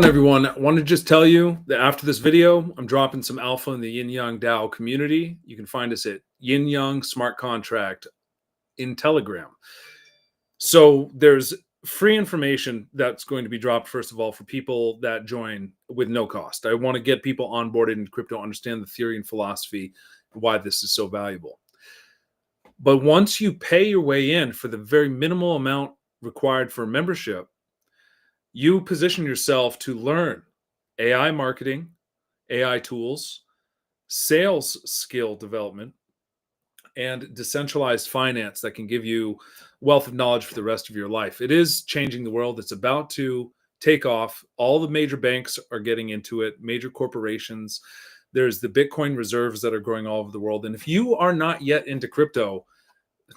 Everyone, I want to just tell you that after this video, I'm dropping some alpha in the Yin Yang DAO community. You can find us at Yin Yang Smart Contract in Telegram. So there's free information that's going to be dropped, first of all, for people that join with no cost. I want to get people onboarded in crypto, understand the theory and philosophy, and why this is so valuable. But once you pay your way in for the very minimal amount required for membership, you position yourself to learn AI marketing, AI tools, sales skill development, and decentralized finance that can give you wealth of knowledge for the rest of your life. It is changing the world. It's about to take off. All the major banks are getting into it, major corporations. There's the Bitcoin reserves that are growing all over the world. And if you are not yet into crypto,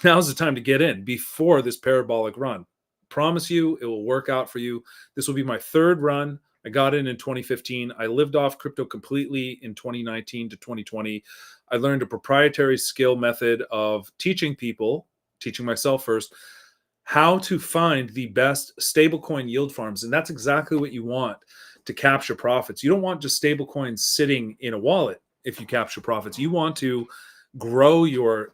now's the time to get in before this parabolic run. Promise you it will work out for you. This will be my third run. I got in 2015. I lived off crypto completely in 2019 to 2020. I learned a proprietary skill method of teaching people, teaching myself first, how to find the best stablecoin yield farms. And that's exactly what you want to capture profits. You don't want just stablecoins sitting in a wallet if you capture profits. You want to grow your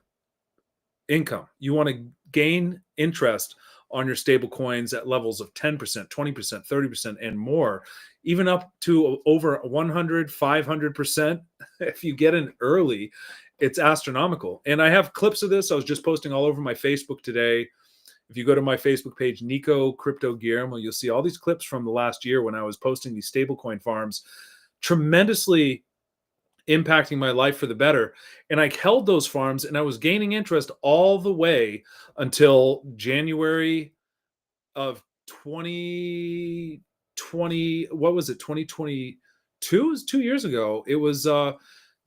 income. You want to gain interest on your stable coins at levels of 10%, 20%, 30%, and more, even up to over 100, 500%. If you get in early, it's astronomical. And I have clips of this. I was just posting all over my Facebook today. If you go to my Facebook page, Nico Crypto Guillermo, you'll see all these clips from the last year when I was posting these stablecoin farms, tremendously impacting my life for the better. And I held those farms and I was gaining interest all the way until January of 2020. What was it? 2022? It was 2 years ago. It was the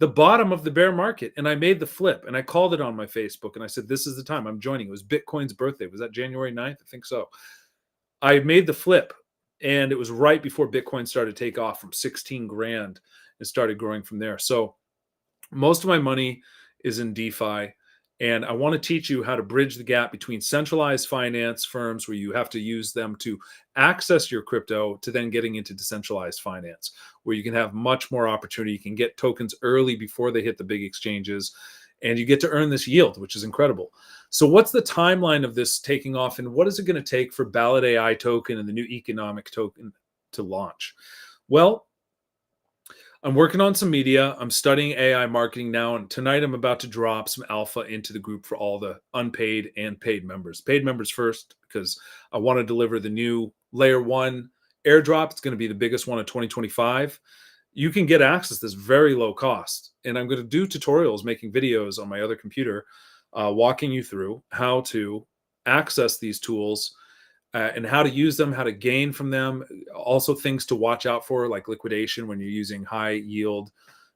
bottom of the bear market. And I made the flip and I called it on my Facebook and I said, this is the time I'm joining. It was Bitcoin's birthday. Was that January 9th? I think so. I made the flip and it was right before Bitcoin started to take off from 16 grand. It started growing from there. So most of my money is in DeFi. And I want to teach you how to bridge the gap between centralized finance firms where you have to use them to access your crypto to then getting into decentralized finance, where you can have much more opportunity. You can get tokens early before they hit the big exchanges, and you get to earn this yield, which is incredible. So what's the timeline of this taking off, and what is it going to take for Ballot AI token and the new economic token to launch? Well, I'm working on some media. I'm studying AI marketing now. And tonight I'm about to drop some alpha into the group for all the unpaid and paid members. Paid members first, because I want to deliver the new layer 1 airdrop. It's going to be the biggest one of 2025. You can get access to this very low cost. And I'm going to do tutorials, making videos on my other computer, walking you through how to access these tools and how to use them, how to gain from them. Also things to watch out for, like liquidation when you're using high yield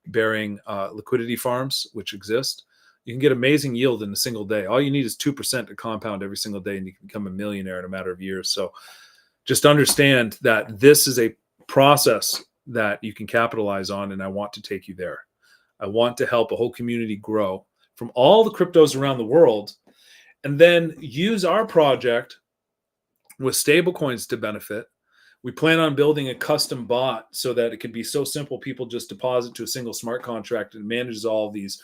bearing liquidity farms, which exist. You can get amazing yield in a single day. All you need is 2% to compound every single day, and you can become a millionaire in a matter of years. So just understand that this is a process that you can capitalize on, and I want to take you there. I want to help a whole community grow from all the cryptos around the world, and then use our project with stable coins to benefit. We plan on building a custom bot so that it can be so simple people just deposit to a single smart contract and manages all of these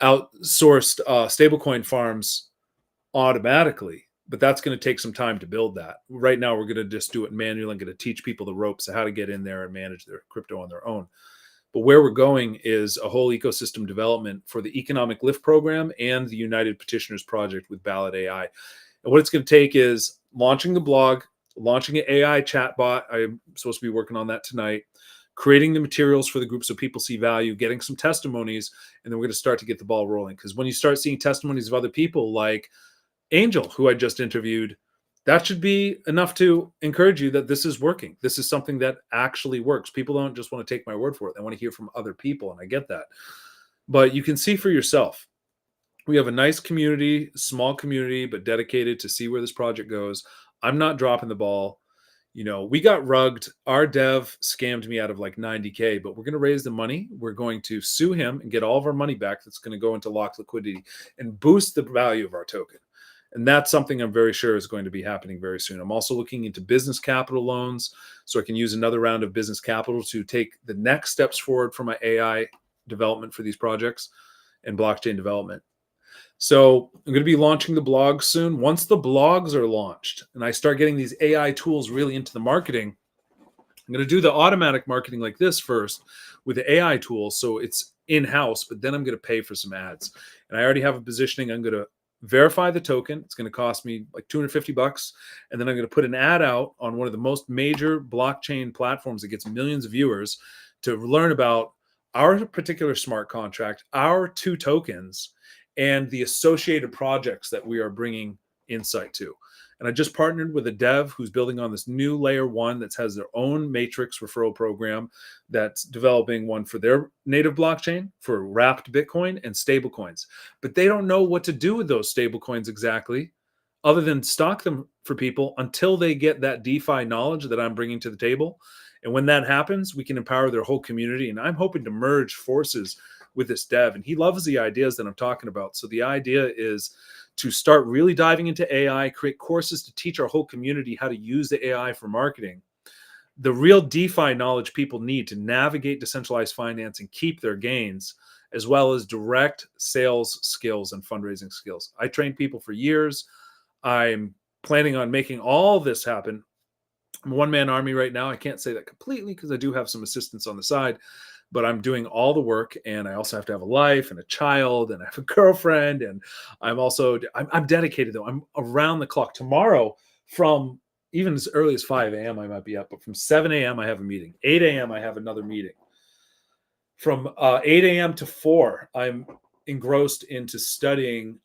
outsourced stablecoin farms automatically. But that's going to take some time to build that. Right now, we're going to just do it manually and going to teach people the ropes of how to get in there and manage their crypto on their own. But where we're going is a whole ecosystem development for the Economic Lift Program and the United Petitioners Project with Ballot AI. And what it's going to take is launching the blog, launching an AI chatbot. I'm supposed to be working on that tonight, creating the materials for the group so people see value, getting some testimonies, and then we're going to start to get the ball rolling. Because when you start seeing testimonies of other people like Angel, who I just interviewed, that should be enough to encourage you that this is working. This is something that actually works. People don't just want to take my word for it. They want to hear from other people, and I get that. But you can see for yourself. We have a nice community, small community, but dedicated to see where this project goes. I'm not dropping the ball. You know, we got rugged. Our dev scammed me out of like 90K, but we're going to raise the money. We're going to sue him and get all of our money back. That's going to go into locked liquidity and boost the value of our token. And that's something I'm very sure is going to be happening very soon. I'm also looking into business capital loans so I can use another round of business capital to take the next steps forward for my AI development for these projects and blockchain development. So I'm going to be launching the blogs soon. Once the blogs are launched and I start getting these AI tools really into the marketing, I'm going to do the automatic marketing like this first with the AI tools. So it's in-house, but then I'm going to pay for some ads. And I already have a positioning. I'm going to verify the token. It's going to cost me like $250. And then I'm going to put an ad out on one of the most major blockchain platforms that gets millions of viewers to learn about our particular smart contract, our 2 tokens, and the associated projects that we are bringing insight to. And I just partnered with a dev who's building on this new layer 1 that has their own matrix referral program that's developing one for their native blockchain for wrapped Bitcoin and stablecoins. But they don't know what to do with those stablecoins exactly, other than stock them for people until they get that DeFi knowledge that I'm bringing to the table. And when that happens, we can empower their whole community. And I'm hoping to merge forces with this dev. And he loves the ideas that I'm talking about. So the idea is to start really diving into AI, create courses to teach our whole community how to use the AI for marketing. The real DeFi knowledge people need to navigate decentralized finance and keep their gains, as well as direct sales skills and fundraising skills. I trained people for years. I'm planning on making all this happen. I'm a one-man army right now. I can't say that completely because I do have some assistance on the side, but I'm doing all the work, and I also have to have a life and a child, and I have a girlfriend, and I'm dedicated though. I'm around the clock. Tomorrow, from even as early as 5 a.m. I might be up, but from 7 a.m. I have a meeting. 8 a.m. I have another meeting. From 8 a.m. to 4, I'm engrossed into studying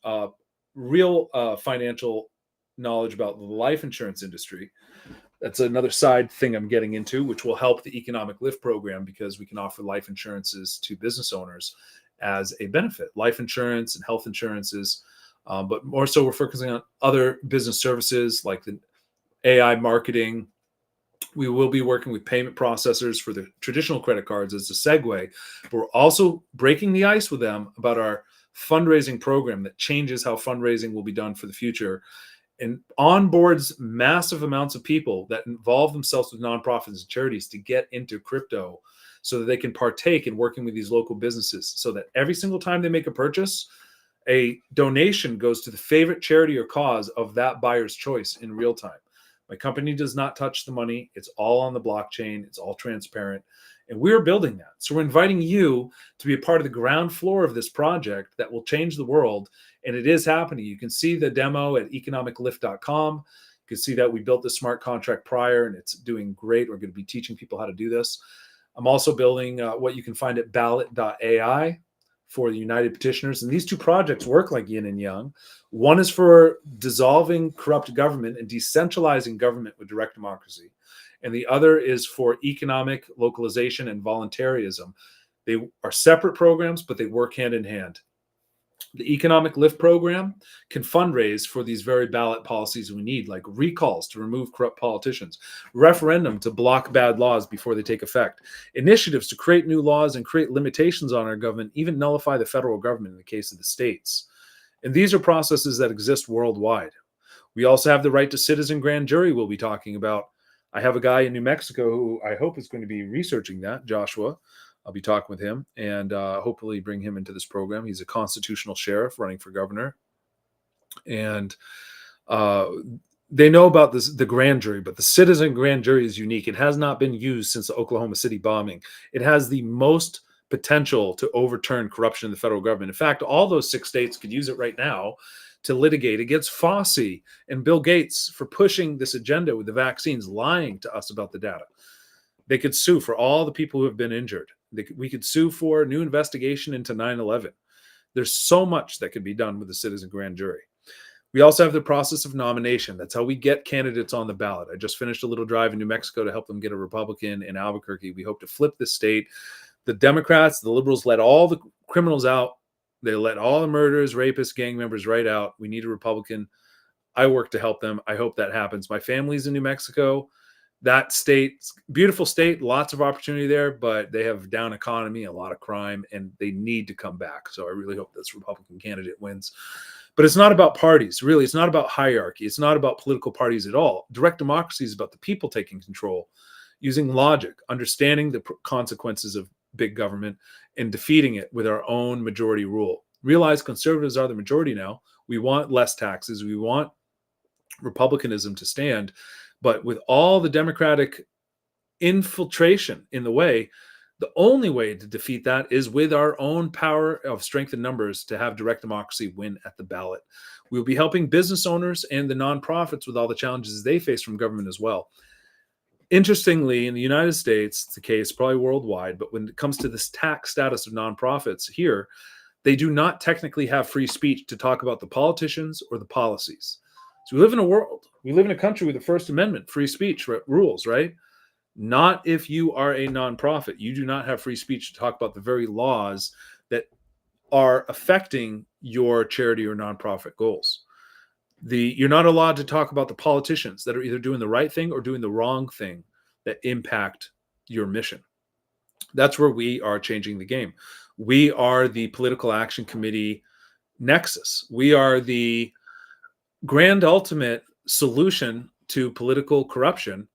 real financial knowledge about the life insurance industry. That's another side thing I'm getting into, which will help the economic lift program because we can offer life insurances to business owners as a benefit, life insurance and health insurances. But more so, we're focusing on other business services like the AI marketing. We will be working with payment processors for the traditional credit cards as a segue, but we're also breaking the ice with them about our fundraising program that changes how fundraising will be done for the future and onboards massive amounts of people that involve themselves with nonprofits and charities to get into crypto so that they can partake in working with these local businesses so that every single time they make a purchase, a donation goes to the favorite charity or cause of that buyer's choice in real time. My company does not touch the money. It's all on the blockchain. It's all transparent. And we're building that. So we're inviting you to be a part of the ground floor of this project that will change the world. And it is happening. You can see the demo at economiclift.com. You can see that we built the smart contract prior and it's doing great. We're going to be teaching people how to do this. I'm also building what you can find at ballot.ai for the United Petitioners. And these 2 projects work like yin and yang. One is for dissolving corrupt government and decentralizing government with direct democracy. And the other is for economic localization and voluntarism. They are separate programs, but they work hand in hand. The Economic Lift program can fundraise for these very ballot policies we need, like recalls to remove corrupt politicians, referendum to block bad laws before they take effect, initiatives to create new laws and create limitations on our government, even nullify the federal government in the case of the states. And these are processes that exist worldwide. We also have the right to citizen grand jury we'll be talking about. I have a guy in New Mexico who I hope is going to be researching that, Joshua. I'll be talking with him and hopefully bring him into this program. He's a constitutional sheriff running for governor. And they know about this, the grand jury, but the citizen grand jury is unique. It has not been used since the Oklahoma City bombing. It has the most potential to overturn corruption in the federal government. In fact, all those 6 states could use it right now to litigate against Fauci and Bill Gates for pushing this agenda with the vaccines, lying to us about the data. They could sue for all the people who have been injured. We could sue for a new investigation into 9/11. There's so much that could be done with the citizen grand jury. We also have the process of nomination. That's how we get candidates on the ballot. I just finished a little drive in New Mexico to help them get a Republican in Albuquerque. We hope to flip this state. The Democrats, the liberals let all the criminals out. They let all the murderers, rapists, gang members right out. We need a Republican. I work to help them. I hope that happens. My family's in New Mexico. That state, beautiful state, lots of opportunity there, but they have down economy, a lot of crime, and they need to come back. So I really hope this Republican candidate wins. But it's not about parties, really. It's not about hierarchy. It's not about political parties at all. Direct democracy is about the people taking control, using logic, understanding the consequences of big government, and defeating it with our own majority rule. Realize conservatives are the majority now. We want less taxes. We want republicanism to stand. But with all the democratic infiltration in the way, the only way to defeat that is with our own power of strength and numbers to have direct democracy win at the ballot. We'll be helping business owners and the nonprofits with all the challenges they face from government as well. Interestingly, in the United States, it's the case, probably worldwide, but when it comes to this tax status of nonprofits here, they do not technically have free speech to talk about the politicians or the policies. So we live in a country with the First Amendment, free speech rules, right? Not if you are a nonprofit. You do not have free speech to talk about the very laws that are affecting your charity or nonprofit goals. You're not allowed to talk about the politicians that are either doing the right thing or doing the wrong thing that impact your mission. That's where we are changing the game. We are the Political Action Committee nexus. We are the grand ultimate solution to political corruption,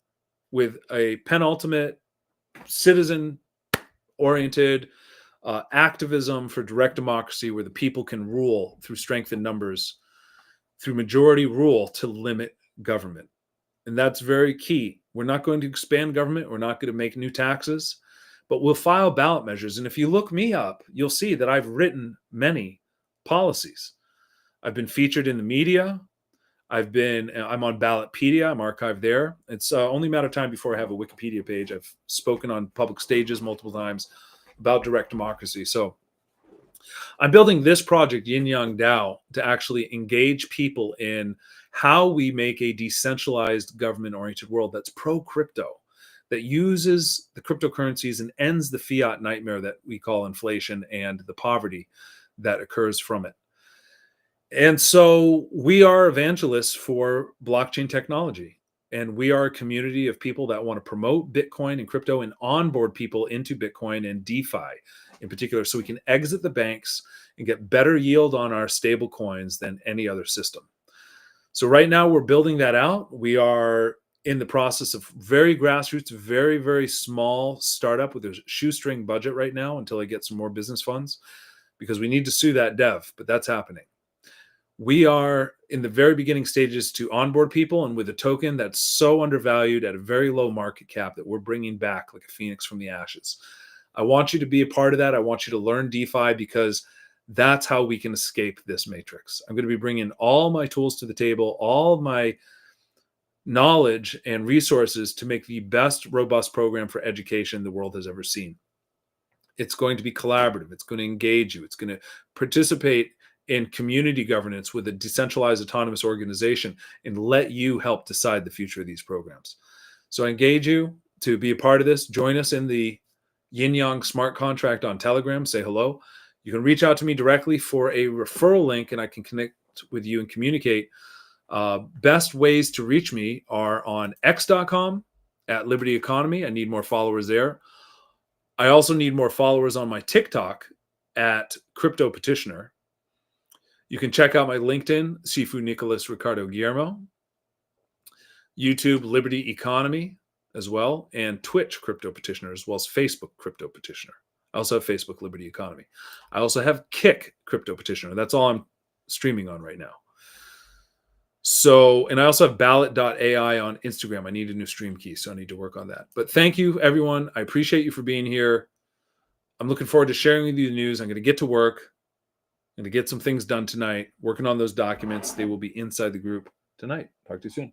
with a penultimate citizen-oriented activism for direct democracy, where the people can rule through strength in numbers, through majority rule to limit government. And that's very key. We're not going to expand government. We're not going to make new taxes, but we'll file ballot measures. And if you look me up, you'll see that I've written many policies. I've been featured in the media. I'm on Ballotpedia. I'm archived there. It's only a matter of time before I have a Wikipedia page. I've spoken on public stages multiple times about direct democracy. So I'm building this project, Yin Yang DAO, to actually engage people in how we make a decentralized government-oriented world that's pro-crypto, that uses the cryptocurrencies and ends the fiat nightmare that we call inflation and the poverty that occurs from it. And so we are evangelists for blockchain technology, and we are a community of people that want to promote Bitcoin and crypto and onboard people into Bitcoin and DeFi in particular, so we can exit the banks and get better yield on our stable coins than any other system. So right now we're building that out. We are in the process of very grassroots, very, very small startup with a shoestring budget right now until I get some more business funds, because we need to sue that dev, but that's happening. We are in the very beginning stages to onboard people, and with a token that's so undervalued at a very low market cap that we're bringing back like a phoenix from the ashes. I want you to be a part of that. I want you to learn DeFi, because that's how we can escape this matrix. I'm going to be bringing all my tools to the table, all of my knowledge and resources to make the best robust program for education the world has ever seen. It's going to be collaborative. It's going to engage you. It's going to participate in community governance with a decentralized autonomous organization and let you help decide the future of these programs. So I engage you to be a part of this. Join us in the Yin Yang Smart Contract on Telegram. Say hello. You can reach out to me directly for a referral link, and I can connect with you and communicate. Best ways to reach me are on x.com at Liberty Economy. I need more followers there. I also need more followers on my TikTok at Crypto Petitioner. You can check out my LinkedIn, Sifu Nicholas Ricardo Guillermo, YouTube Liberty Economy as well, and Twitch Crypto Petitioner, as well as Facebook Crypto Petitioner. I also have Facebook Liberty Economy. I also have Kick Crypto Petitioner. That's all I'm streaming on right now. So, and I also have ballot.ai on Instagram. I need a new stream key, so I need to work on that. But thank you, everyone. I appreciate you for being here. I'm looking forward to sharing with you the news. I'm going to get to work. I'm going to get some things done tonight, working on those documents. They will be inside the group tonight. Talk to you soon.